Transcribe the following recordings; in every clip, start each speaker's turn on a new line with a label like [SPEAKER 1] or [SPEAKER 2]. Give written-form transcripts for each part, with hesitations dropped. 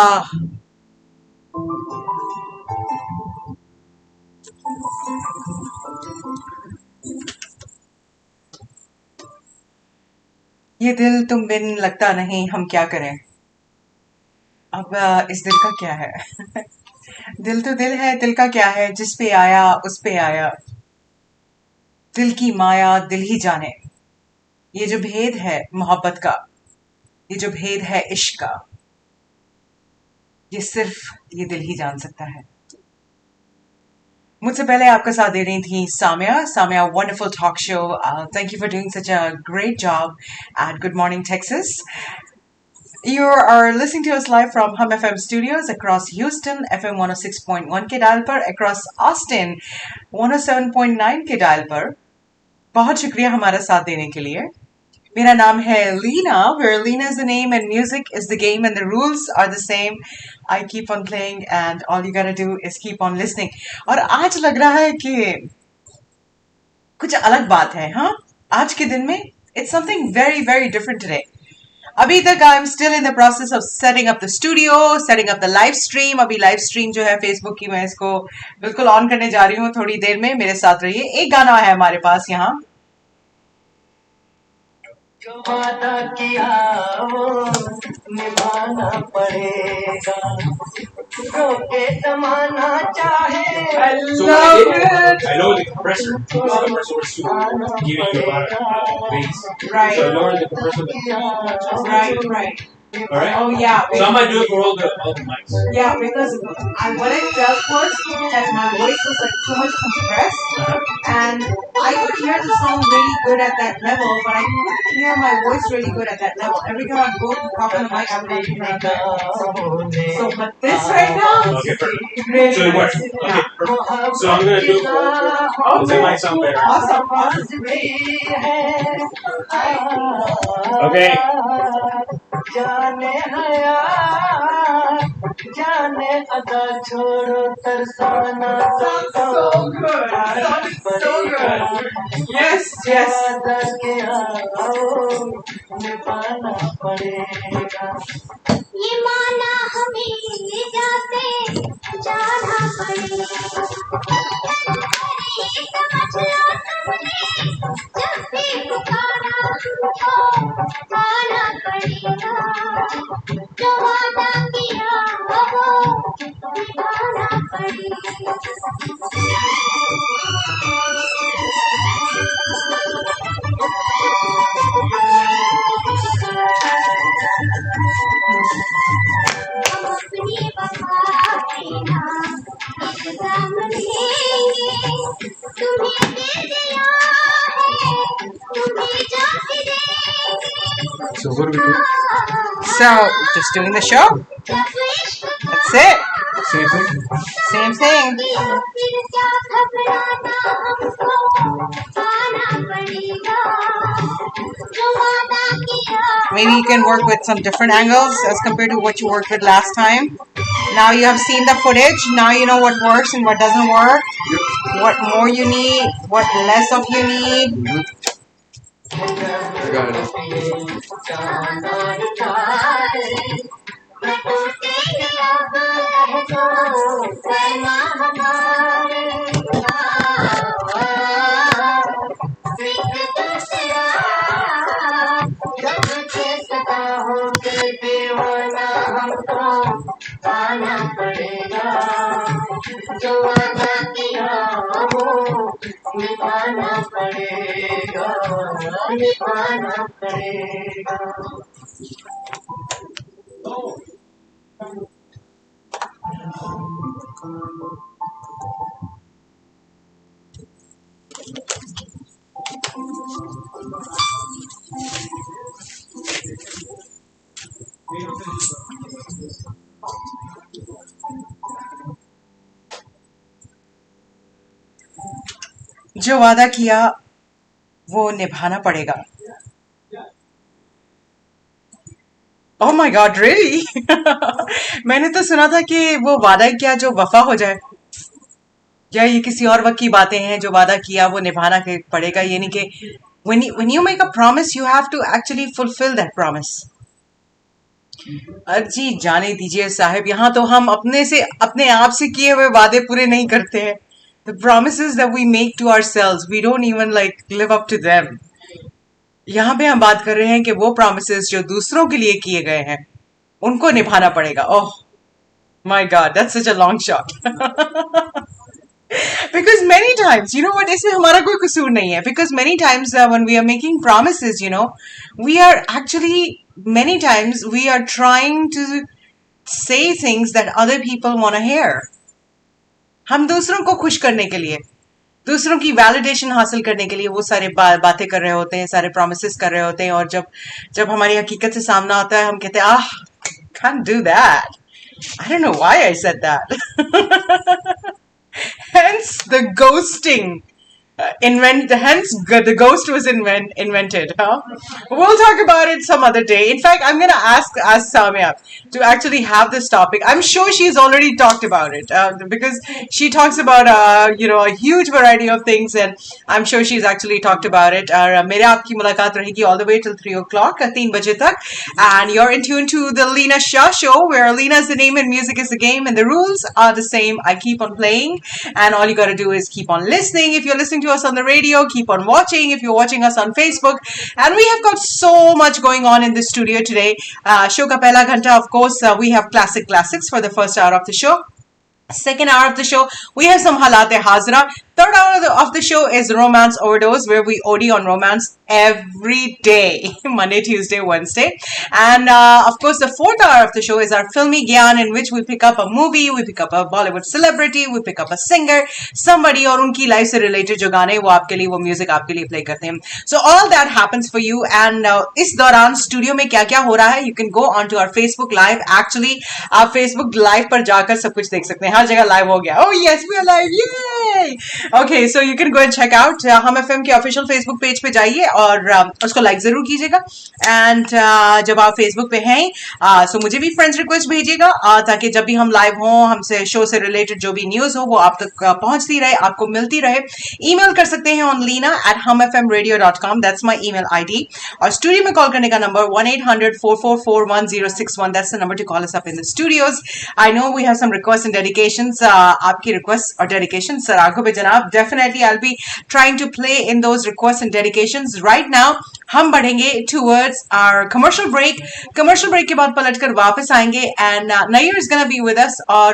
[SPEAKER 1] Ah, ये दिल तुम बिन लगता नहीं, हम क्या करें। अब इस दिल का क्या है। दिल तो दिल है, दिल का क्या है, जिस पे आया उस पे आया। दिल की माया दिल ही जाने। ये जो भेद है मोहब्बत का, ये जो भेद है इश्क का, ये सिर्फ ये दिल ही जान सकता है। मुझसे पहले आपका साथ दे रही थी Samia wonderful talk show. Thank you for doing such a great job at good morning Texas. You are listening to us live from Hum FM studios across Houston, FM 106.1 के डायल पर, across Austin 107.9 के dial पर. बहुत शुक्रिया हमारा साथ देने के लिए. मेरा नाम है Lena, where Lena is the name and music is the game and the rules are the same. I keep on playing and all you gotta do is keep on listening. और आज लग रहा है कि कुछ अलग बात है, हाँ? आज के दिन में it's something very very different today. अभी तक I am still in the process of setting up the studio, setting up the live stream. अभी लाइव स्ट्रीम जो है फेसबुक की, मैं इसको बिल्कुल ऑन करने जा रही हूँ थोड़ी देर में. मेरे साथ रहिए. एक गाना है हमारे पास यहाँ. जो वादा किया वो निभाना पड़ेगा, जो के जमाना चाहे. I love it. I lowered the compressor because the compressor was too giving you a lot of bass. Right. So I lowered the compressor. Right. All right. Oh yeah. So I might do it for all the mics. Yeah, because what I felt was that my voice was like too much compressed, and I could hear the song really good at that level, but I couldn't hear my voice really good at that level. Every time I go to talk on the mic, I would actually like that. So, but this right now, okay, perfect. Really so it works. Okay, perfect. So I'm gonna do. Okay. It might sound better. Awesome. Okay. जाने हया जाने अदा छोड़ो तरसाना. So good. Yes. के आओ निभाना पड़ेगा. ये माना हमें जाते जाना पड़ेगा. समझ लो तुमने जब भी पुकारा तो आना पड़ेगा. जो वादा किया वो निभाना पड़ेगा. हम अपनी वफा देना इंतजाम लेंगे. तुम्हें दे दिया है, तुम्हें जाके देंगे. So what do we do? So just doing the show. That's it. Same thing. Same thing. Maybe you can work with some different angles as compared to what you worked with last time. Now you have seen the footage. Now you know what works and what doesn't work. What more you need, what less of you need. I got it. आना पड़ेगा. जो वादा किया वो निभाना पड़ेगा, निभाना पड़ेगा. जो वादा किया वो निभाना पड़ेगा. Oh my God, really? मैंने तो सुना था कि वो वादा किया जो वफा हो जाए. या ये किसी और वक्त की बातें हैं. जो वादा किया वो निभाना पड़ेगा, यानी कि when you make a promise you have to actually fulfill that promise. जी जाने दीजिए साहब, यहाँ तो हम अपने आप से किए हुए वादे पूरे नहीं करते हैं. The promises that we make to ourselves, we don't even like live up to them. यहाँ पे हम बात कर रहे हैं कि वो promises जो दूसरों के लिए किए गए हैं, उनको निभाना पड़ेगा. Oh my God, that's such a long shot. Because many times, you know what, इसमें हमारा कोई कसूर नहीं है. Because many times when we are making promises, you know, we are actually, many times we are trying to say things that other people want to hear. हम दूसरों को खुश करने के लिए, दूसरों की वैलिडेशन हासिल करने के लिए वो सारे बातें कर रहे होते हैं, सारे प्रोमिस कर रहे होते हैं, और जब जब हमारी हकीकत से सामना आता है हम कहते हैं आह, can't do that. I don't know why I said that. Hence the ghosting. Hence the ghost was invented, huh? We'll talk about it some other day. In fact, I'm gonna ask Samya to actually have this topic. I'm sure she's already talked about it because she talks about a huge variety of things, and I'm sure she's actually talked about it. मेरे आपकी मुलाकात रहेगी all the way till 3 o'clock, 3 बजे तक, and you're in tune to the Lena Shah Show, where Lena is the name and music is the game, and the rules are the same. I keep on playing, and all you gotta do is keep on listening. If you're listening to us on the radio, keep on watching. If you're watching us on Facebook, and we have got so much going on in the studio today. Show ka pehla ghanta, of course, we have classics for the first hour of the show. Second hour of the show, we have some Halat Hazra. Third hour of the show is Romance Overdose, where we OD on romance every day, Monday, Tuesday, Wednesday. And of course, the fourth hour of the show is our Filmy Gyan, in which we pick up a movie, we pick up a Bollywood celebrity, we pick up a singer, somebody और उनकी life से related जो गाने वो आपके लिए, वो music आपके लिए play करते हैं. So all that happens for you. And इस दौरान studio में क्या क्या हो रहा है, you can go onto our Facebook Live. Actually, आप Facebook Live पर जाकर सब कुछ देख सकते हैं. हर जगह live हो गया. Oh yes, we are live! Yay! Okay, so you can go and check out हम FM के official Facebook page पे जाइए और उसको like जरूर कीजिएगा. And जब आप Facebook पे हैं, so मुझे भी friends request भेजिएगा ताकि जब भी हम live हों, हमसे show से related जो भी news हो वो आप तक पहुंचती रहे, आपको मिलती रहे. Email कर सकते हैं on leena@humfmradio.com. That's my email ID. और studio में call करने का number 1-800-444-1061. That's the number to call us up in the studios. I know we have some requests and dedications. आपकी requests और dedications सर आंखों पे जनाब, definitely I'll be trying to play in those requests and dedications. Right now हम बढ़ेंगे towards our commercial break. Commercial break के बाद पलटकर वापस आएंगे, and Nair is gonna be with us. और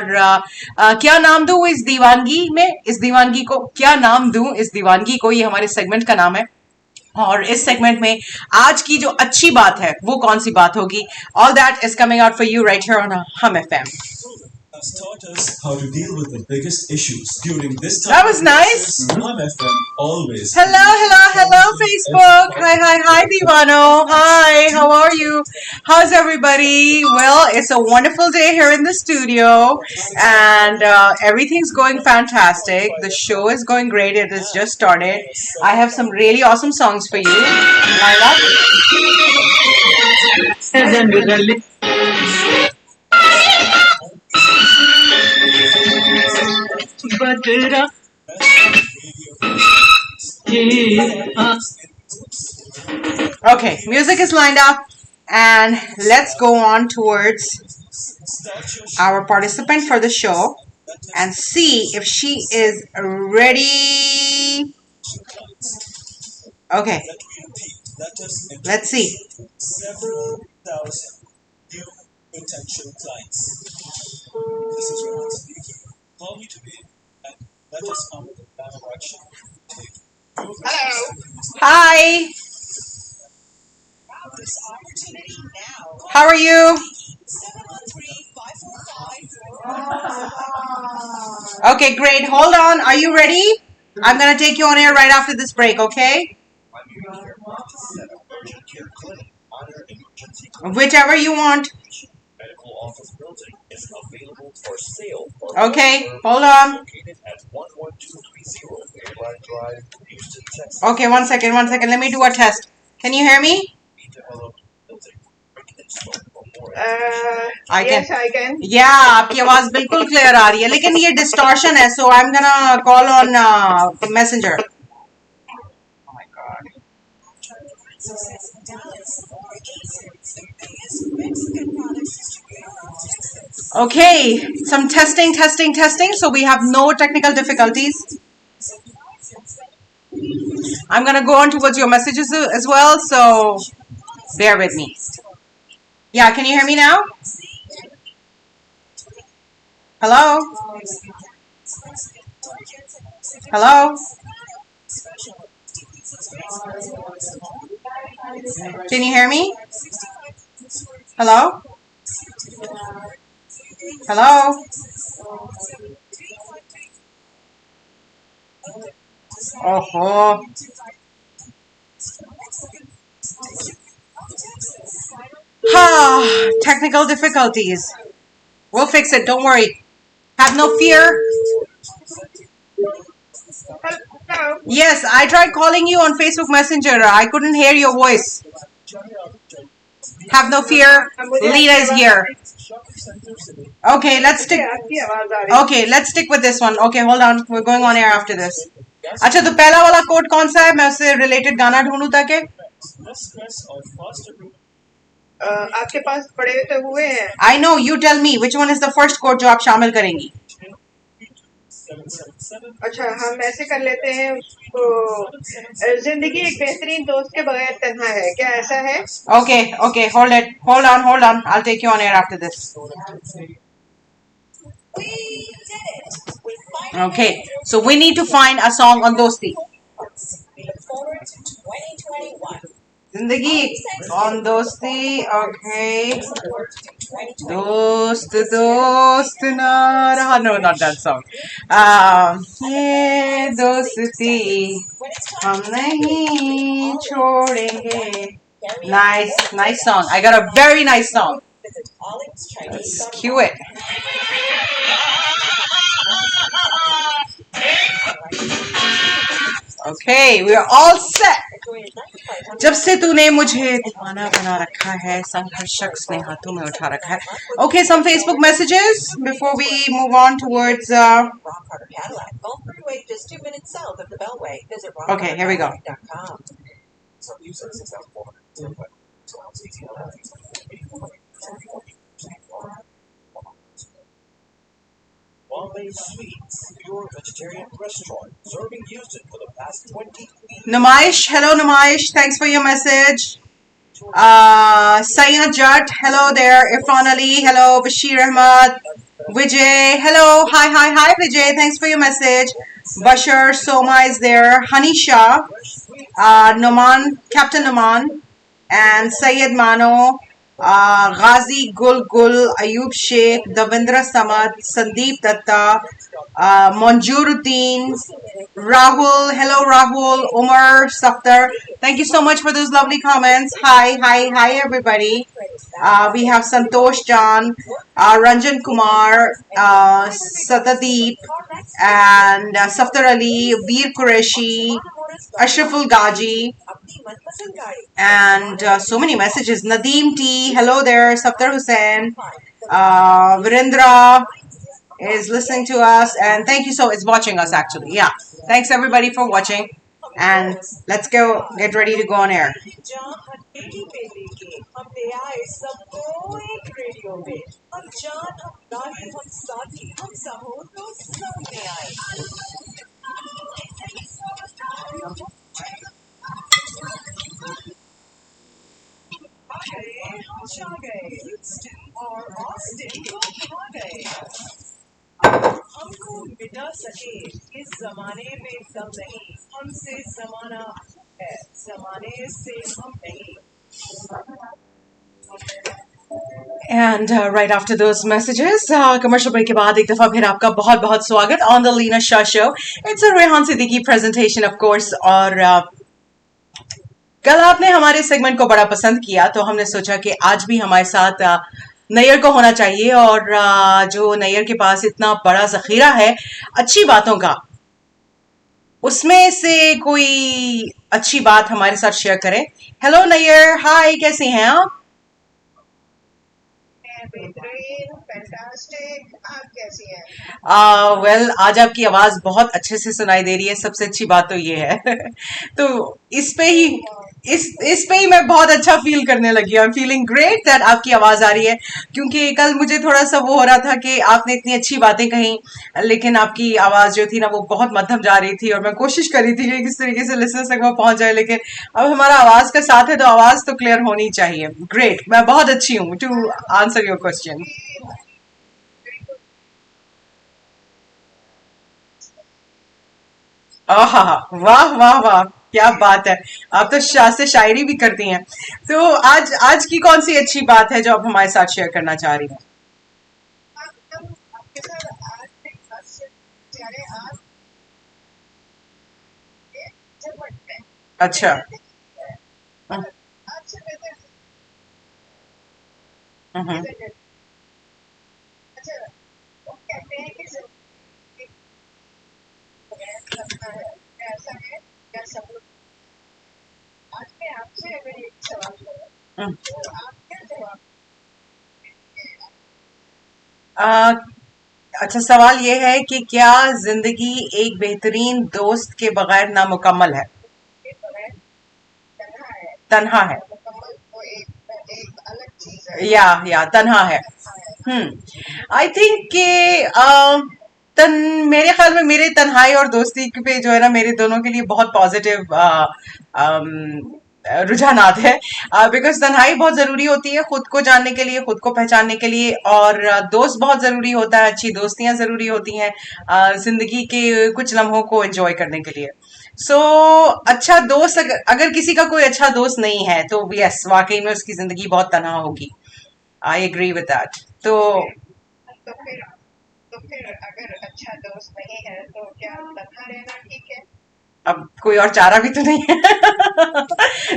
[SPEAKER 1] क्या नाम दूं इस दीवानगी में, इस दीवानगी को क्या नाम दूं, इस दीवानगी को, ये हमारे सेगमेंट का नाम है. और इस सेगमेंट में आज की जो अच्छी बात है वो कौन सी बात होगी, all that is coming out for you right here on Hum FM.
[SPEAKER 2] Has taught us how to deal with the biggest issues during this time.
[SPEAKER 1] That was nice.
[SPEAKER 2] Hum FM always.
[SPEAKER 1] Hello, Facebook. Hi, Divano. Hi, how are you? How's everybody? Well, it's a wonderful day here in the studio, and everything's going fantastic. The show is going great. It has just started. I have some really awesome songs for you. Line up. Okay, music is lined up, and let's go on towards our participant for the show and see if she is ready. Okay, let's see.
[SPEAKER 2] Several thousand new potential clients. This is Rohan speaking. Call me today and let us come with a plan of action.
[SPEAKER 1] Hello. Hi. How are you? Okay, great. Hold on. Are you ready? I'm going to take you on air right after this break, okay? Whichever you want.
[SPEAKER 3] Medical office building is available for sale.
[SPEAKER 1] Okay, hold on.
[SPEAKER 3] Located at 11230 Airline Drive, Houston, Texas.
[SPEAKER 1] Okay, one second. Let me do a test. Can you hear me?
[SPEAKER 3] Developed building.
[SPEAKER 4] Yes, I can.
[SPEAKER 1] Yeah, आपकी आवाज बिल्कुल clear आ रही है, लेकिन ये distortion है, so I'm gonna call on Messenger. Oh my God. Okay, some testing. So we have no technical difficulties. I'm gonna go on towards your messages as well, so bear with me. Yeah, can you hear me now? Hello? Hello? Can you hear me? Hello? Hello? Oh, technical difficulties. We'll fix it, don't worry. Have no fear.
[SPEAKER 4] Hello.
[SPEAKER 1] Yes, I tried calling you on Facebook Messenger. I couldn't hear your voice. Have no fear.
[SPEAKER 4] मुझे
[SPEAKER 1] Lita
[SPEAKER 4] आपकी
[SPEAKER 1] is
[SPEAKER 4] आवाज आ
[SPEAKER 1] here.
[SPEAKER 4] रही
[SPEAKER 1] Okay, let's
[SPEAKER 4] मुझे
[SPEAKER 1] stick.
[SPEAKER 4] आपकी आवाज आ रही
[SPEAKER 1] Okay, let's stick with this one. Okay, hold on. We're going on air after this. अच्छा, तो पहला वाला कोड कौन सा है? मैं उससे रिलेटेड गाना ढूंढूं ताकि
[SPEAKER 2] Less stress or faster growth.
[SPEAKER 4] आपके पास पड़े तो हुए हैं
[SPEAKER 1] I know. You tell me which one is the first code जो आप शामिल करेंगी.
[SPEAKER 2] 777
[SPEAKER 4] अच्छा हम ऐसे कर लेते हैं तो जिंदगी एक बेहतरीन दोस्त के बगैर तन्हा है क्या ऐसा है
[SPEAKER 1] Okay. Hold it. Hold on. I'll take you on air after this. Okay, so we need to find a song on Dosti. Zindagi on Dosti. Okay. Dost na raha. No, not that song. Ye dosti hum nahi chhodenge. Nice song. I got a very nice song. Let's cue it. Okay, we are all set. जब से तूने मुझे दीवाना बना रखा है संग हर शख्स ने हाथों में उठा रखा है. Okay, some Facebook messages before we move on towards Okay, here we go.
[SPEAKER 3] Bombay Sweets, pure vegetarian restaurant, serving Houston for the past 20 weeks.
[SPEAKER 1] Namaish, hello Namaish, thanks for your message. Sayed Jat, hello there. Irfan Ali, hello. Bashir Ahmad, Vijay, hello. Hi Vijay, thanks for your message. Bashar Soma is there. Hanisha, Noman, Captain Noman, and Sayed Mano, Ghazi Gul, Ayub Sheikh, Davendra Samad, Sandeep Datta, Monjuruddin, Rahul, hello Rahul, Umar Saftar. Thank you so much for those lovely comments. Hi everybody. We have Santosh Jan, Ranjan Kumar, Satadeep, and Saftar Ali, Veer Qureshi, Ashraful Gaji, and so many messages. Nadeem T, hello there. Saftar Hussain, Virendra is listening to us, and thank you is watching us actually. Yeah, thanks everybody for watching, and let's go get ready to go on air.
[SPEAKER 5] हमको मिटा सके इस जमाने में दम नहीं हमसे जमाना है जमाने से हम नहीं
[SPEAKER 1] And right after those messages, commercial break के बाद एक दफा फिर आपका बहुत बहुत स्वागत on the Lina Shah Show. It's a Rehan Siddiqui presentation, of course. और कल आपने हमारे सेगमेंट को बड़ा पसंद किया, तो हमने सोचा कि आज भी हमारे साथ नैयर को होना चाहिए. और जो नैयर के पास इतना बड़ा जखीरा है अच्छी बातों का, उसमें से कोई अच्छी बात हमारे साथ शेयर करें. हेलो नैयर, हाय, कैसे हैं आप?
[SPEAKER 4] आप कैसी हैं?
[SPEAKER 1] वेल आज आपकी आवाज बहुत अच्छे से सुनाई दे रही है. सबसे अच्छी बात तो ये है. तो इस पे ही मैं बहुत अच्छा फील करने लगी हूँ। I am feeling great that आपकी आवाज आ रही है, क्योंकि कल मुझे थोड़ा सा वो हो रहा था कि आपने इतनी अच्छी बातें कही, लेकिन आपकी आवाज जो थी ना वो बहुत मध्यम जा रही थी, और मैं कोशिश कर रही थी कि किस तरीके से लिसनर्स तक वो पहुंच जाए, लेकिन अब हमारा आवाज का साथ है तो आवाज तो क्लियर होनी चाहिए। ग्रेट, मैं बहुत अच्छी हूँ टू आंसर योर क्वेश्चन। आहा, वाह वाह वाह, क्या बात है। आप तो से शायरी भी करती हैं। तो आज आज की कौन सी अच्छी बात है जो आप हमारे साथ शेयर करना चाह रही हैं? अच्छा। हम्म। हम्म। हम्म। आ, अच्छा, सवाल ये है कि क्या जिंदगी एक बेहतरीन दोस्त के बगैर नामुकम्मल है? तन्हा है। या तन्हा है। आई थिंक कि तन मेरे ख्याल में मेरे तन्हाई और दोस्ती पे जो है ना, मेरे दोनों के लिए बहुत पॉजिटिव रुझानात है। बिकॉज तन्हाई बहुत जरूरी होती है खुद को जानने के लिए, खुद को पहचानने के लिए, और दोस्त बहुत जरूरी होता है, अच्छी दोस्तियां जरूरी होती हैं जिंदगी के कुछ लम्हों को एंजॉय करने के लिए। सो अच्छा दोस्त, अगर किसी का कोई अच्छा दोस्त नहीं है तो यस, वाकई में उसकी जिंदगी बहुत तनहा होगी। I agree with that. तो अब कोई और चारा भी तो नहीं है।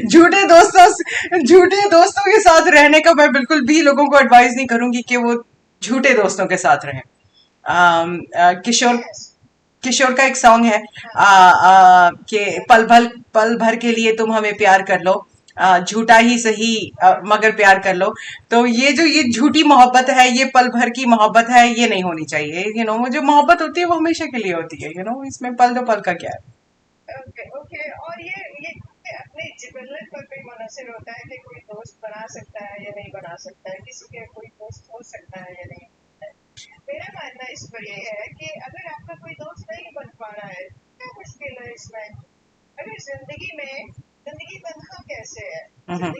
[SPEAKER 1] झूठे दोस्तों के साथ रहने का मैं बिल्कुल भी लोगों को एडवाइस नहीं करूंगी कि वो झूठे दोस्तों के साथ रहें। किशोर किशोर का एक सॉन्ग है कि पल भर के लिए तुम हमें प्यार कर लो, झूठा ही सही मगर प्यार कर लो। तो ये झूठी मोहब्बत है, ये पल भर की मोहब्बत है, ये नहीं होनी चाहिए। जो मोहब्बत होती है वो हमेशा के लिए होती है। इसमें पल दो पल का क्या है। हम्म।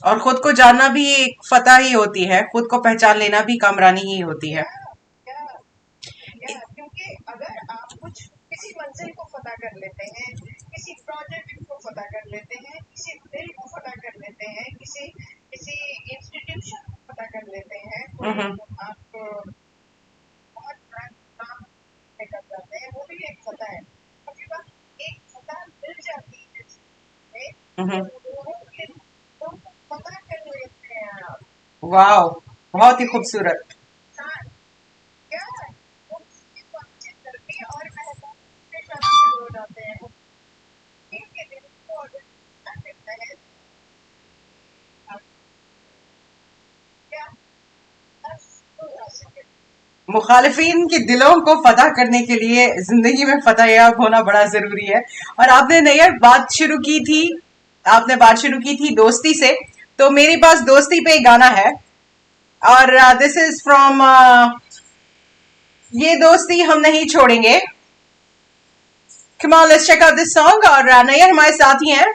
[SPEAKER 1] और खुद को जानना भी एक फतह ही होती है, खुद को पहचान लेना भी कामरानी ही होती है। हम्म। हम्म। वाह, बहुत ही खूबसूरत। मुखालिफिन के दिलों को फतह करने के लिए जिंदगी में फतह याब होना बड़ा जरूरी है। और आपने नैयर बात शुरू की थी दोस्ती से, तो मेरे पास दोस्ती पे एक गाना है, और दिस इज फ्रॉम ये दोस्ती हम नहीं छोड़ेंगे। Come on, let's check out this song. और नैयर हमारे साथ ही हैं।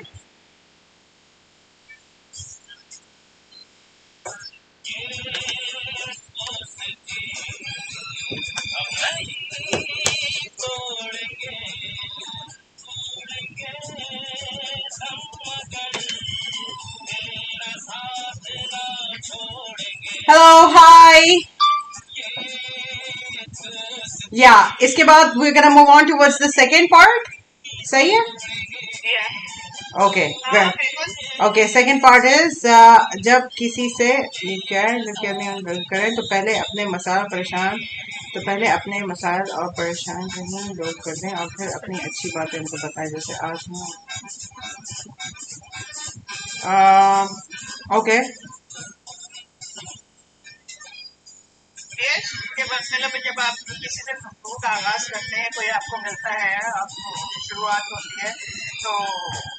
[SPEAKER 1] Hello, hi. या इसके बाद we gonna move on towards the second part. सही है। Okay okay, second part is जब किसी से ये क्या है, जब कहने हम गलत करें तो पहले अपने मसाइल और परेशान कहीं दूर कर दें और फिर अपनी अच्छी बातें उनको बताएं, जैसे आज हम। ओके।
[SPEAKER 4] मतलब जब आप किसी से गुफ्तगू का आगाज करते हैं, कोई आपको मिलता है, आपको शुरुआत होती है, तो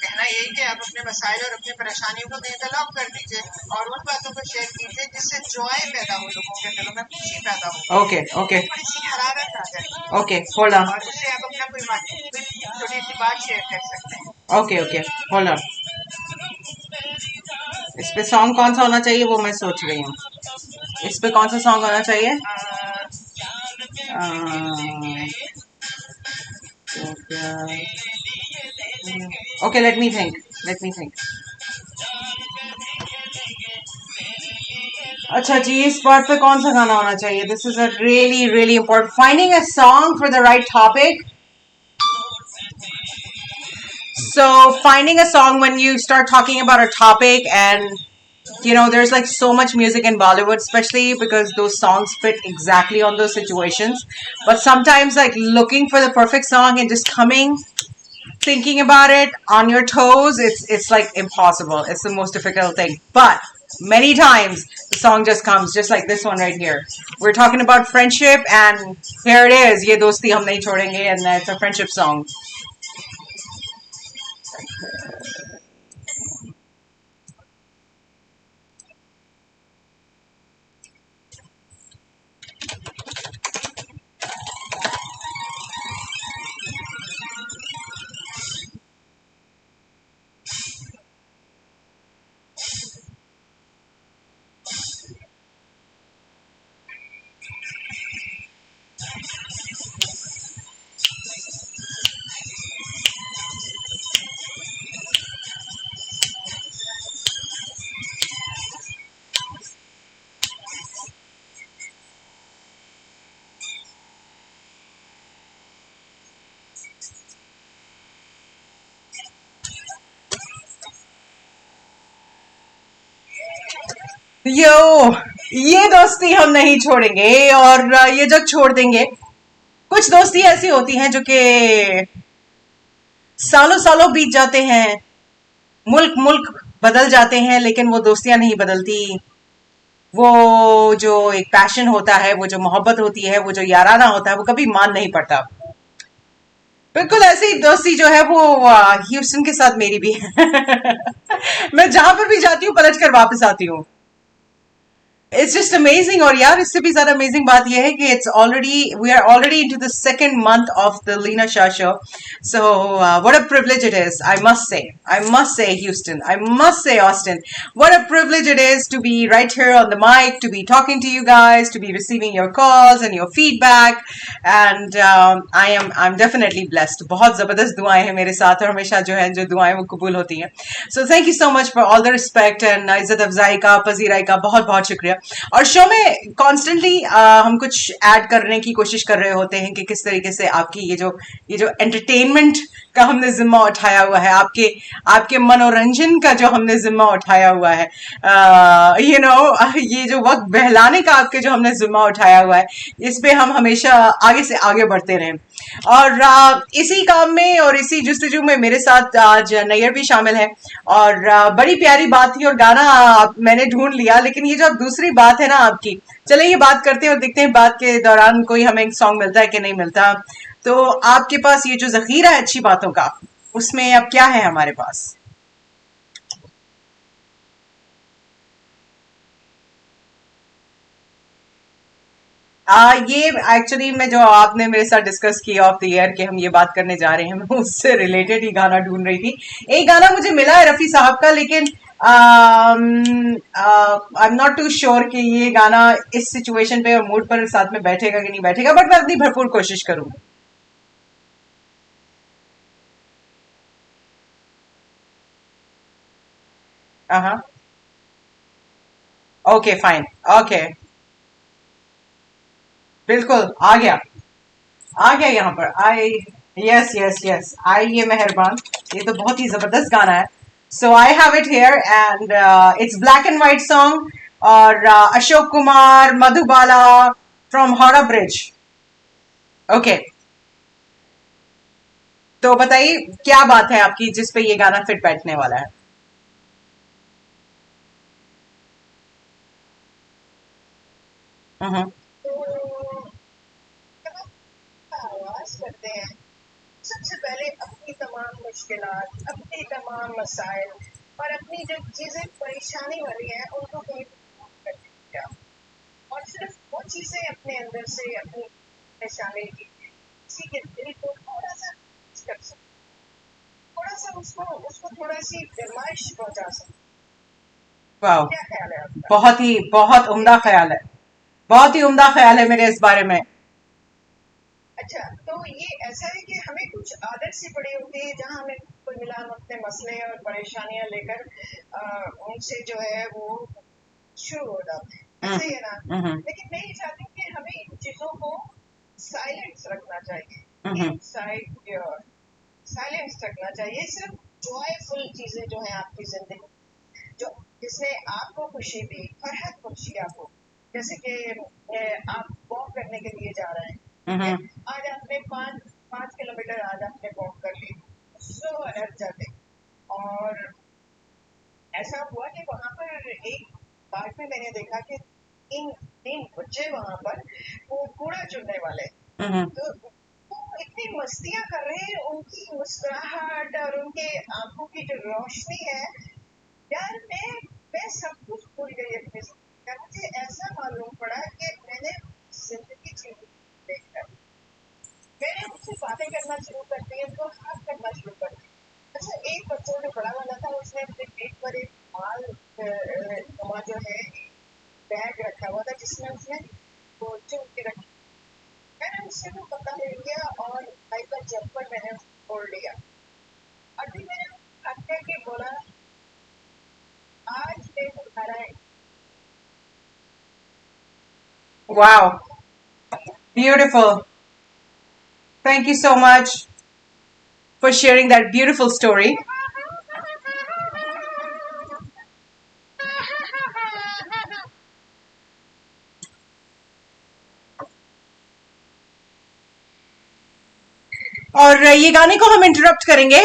[SPEAKER 4] कहना यही कि आप अपने मसाइल और अपनी परेशानियों को बेतलाब कर दीजिए और उन बातों को शेयर कीजिए जिससे जॉय पैदा हो, लोगों के दिलों में खुशी पैदा हो,
[SPEAKER 1] Okay, okay,
[SPEAKER 4] थोड़ी सी हरारत आ जाए
[SPEAKER 1] okay. Hold on.
[SPEAKER 4] और उससे आप अपना कोई छोटी सी बात शेयर कर सकते हैं।
[SPEAKER 1] Okay, okay. Hold on. इस पे सॉन्ग कौन सा होना चाहिए वो मैं सोच रही हूँ. इस पे कौन सा सॉन्ग होना चाहिए? Okay, let me think. Let me think. अच्छा जी, इस बात पे कौन सा गाना होना चाहिए? This is a really, really important. Finding a song for the right topic. So, finding a song when you start talking about a topic and there's like so much music in Bollywood, especially because those songs fit exactly on those situations. But sometimes, like looking for the perfect song and just thinking about it on your toes, it's like impossible. It's the most difficult thing. But many times the song just comes, just like this one right here. We're talking about friendship, and here it is. Ye dosti hum nahi chhodenge, and it's a friendship song. यो, ये दोस्ती हम नहीं छोड़ेंगे और ये जग छोड़ देंगे. कुछ दोस्ती ऐसी होती हैं जो कि सालों सालों बीत जाते हैं, मुल्क मुल्क बदल जाते हैं, लेकिन वो दोस्तियां नहीं बदलती. वो जो एक पैशन होता है, वो जो मोहब्बत होती है, वो जो याराना होता है, वो कभी मान नहीं पड़ता. बिल्कुल ऐसी दोस्ती जो है वो ह्यूस्टन के साथ मेरी भी है. मैं जहां पर भी जाती हूँ पलट कर वापस आती हूँ. It's just amazing. और यार इससे भी ज्यादा अमेजिंग बात यह है कि we are already into the second month of the Lena Shah show. So what a privilege it is. I must say Houston, I must say Austin, what a privilege it is to be right here on the mic, to be talking to you guys, to be receiving your calls and your feedback, and I'm definitely blessed. बहुत जबरदस्त दुआएं हैं मेरे साथ और हमेशा जो है जो दुआएं वो कबूल होती हैं. So thank you so much for all the respect and इज्जत अफजाई का, पजीराई का बहुत बहुत शुक्रिया. और शो में कॉन्स्टेंटली हम कुछ ऐड करने की कोशिश कर रहे होते हैं कि किस तरीके से आपकी ये जो एंटरटेनमेंट का हमने जिम्मा उठाया हुआ है, आपके मनोरंजन का जो हमने जिम्मा उठाया हुआ है, ये जो वक्त बहलाने का आपके जो हमने जिम्मा उठाया हुआ है, इस पे हम हमेशा आगे से आगे बढ़ते रहें. और इसी काम में और इसी जुस्तजू में मेरे साथ आज नैयर भी शामिल है. और बड़ी प्यारी बात थी और गाना मैंने ढूंढ लिया, लेकिन ये जो अब दूसरी बात है ना आपकी, चले ये बात करते हैं और देखते हैं बात के दौरान कोई हमें सॉन्ग मिलता है कि नहीं मिलता. तो आपके पास ये जो जखीरा है अच्छी बातों का, उसमें अब क्या है हमारे पास? ये एक्चुअली में जो आपने मेरे साथ डिस्कस किया ऑफ द ईयर कि हम ये बात करने जा रहे हैं, मैं उससे रिलेटेड ही गाना ढूंढ रही थी. एक गाना मुझे मिला है रफी साहब का, लेकिन I am not too sure कि ये गाना इस सिचुएशन पे और मूड पर साथ में बैठेगा कि नहीं बैठेगा, बट मैं अपनी भरपूर कोशिश करूंगी. हाँ, ओके फाइन, ओके, बिल्कुल आ गया यहाँ पर. यस यस यस, ये मेहरबान, ये तो बहुत ही जबरदस्त गाना है. So I have it here and it's black and white song और Ashok Kumar, Madhubala from Howrah Bridge. Okay, तो बताइए क्या बात है आपकी जिस पे ये गाना फिट बैठने वाला है? हम्म.
[SPEAKER 4] करते हैं, सबसे पहले अपनी तमाम मुश्किलात, अपनी तमाम मसाइल और अपनी जो चीज़ें परेशानी वाली हैं उनको कहीं दूर कर दीजिए आप। और सिर्फ वो चीज़ें अपने अंदर से अपनी में शामिल कीजिए, किसी के दिल को थोड़ा सा कर सकते, थोड़ा सा उसको थोड़ा सी गरमाइश पहुंचा सकते।
[SPEAKER 1] वाह,
[SPEAKER 4] क्या ख्याल है आपका?
[SPEAKER 1] बहुत उम्दा ख्याल है, बहुत ही उम्दा ख्याल है मेरे इस बारे में।
[SPEAKER 4] अच्छा, तो ये ऐसा है कि हमें कुछ आदत सी पड़ी होती है जहाँ हमें कुल मिला हम अपने मसले और परेशानियां लेकर उनसे जो है वो शुरू हो जाते हैं, ऐसे ही है ना। लेकिन मैं ये चाहती हूँ कि हमें इन चीजों को साइलेंस रखना चाहिए, इनसाइड योर साइलेंस रखना चाहिए। सिर्फ जॉयफुल चीजें जो है आपकी जिंदगी जो जिसमें आपको खुशी दी, फरहत खुशी आपको, जैसे कि आप वॉक करने के लिए जा रहे हैं, आज आपने 5 किलोमीटर आज आपने वॉक कर ली, सो एनर्जेटिक। और ऐसा हुआ कि वहां पर एक पार्क में मैंने देखा कि तीन तीन बच्चे वहां पर वो कूड़ा चुनने वाले, तो वो इतनी मस्तियां कर रहे हैं, उनकी मुस्कुराहट और उनके आंखों की जो रोशनी है, यार मैं सब कुछ भूल गई अपनी जिंदगी का। मुझे ऐसा मालूम पड़ा कि मैंने जिंदगी जी देखकर मैंने उनसे बातें करना शुरू कर दी, उनको हाथ करना शुरू कर दिया। अच्छा, एक बच्चा जो बड़ा वाला था उसने अपने पेट पर एक माल जमा जो है बैग रखा हुआ था जिसमें उसने वो चुन के रखी। मैंने उससे वो पता ले लिया और बाइक पर जंपर मैंने उसको छोड़ लिया। अभी मैंने हाथ करके बोला, आज मैं तुम्हारा
[SPEAKER 1] Wow, beautiful. Thank you so much for sharing that beautiful story. और ये गाने को हम इंटरप्ट करेंगे।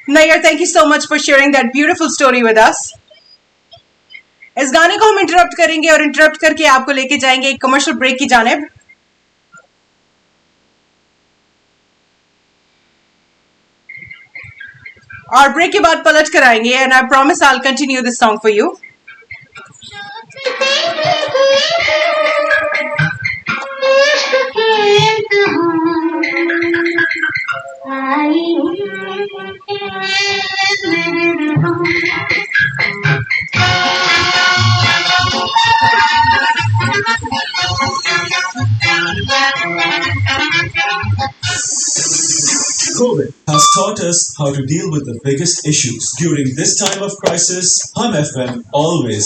[SPEAKER 1] Nayyar, thank you so much for sharing that beautiful story with us. इस गाने को हम इंटरप्ट करेंगे और इंटरप्ट करके आपको लेके जाएंगे एक कमर्शियल ब्रेक की जानिब। और ब्रेक के बाद पलट कर आएंगे and I promise I will continue this song for you.
[SPEAKER 2] COVID has taught us how to deal with the biggest issues. During this time of crisis, Hum FM always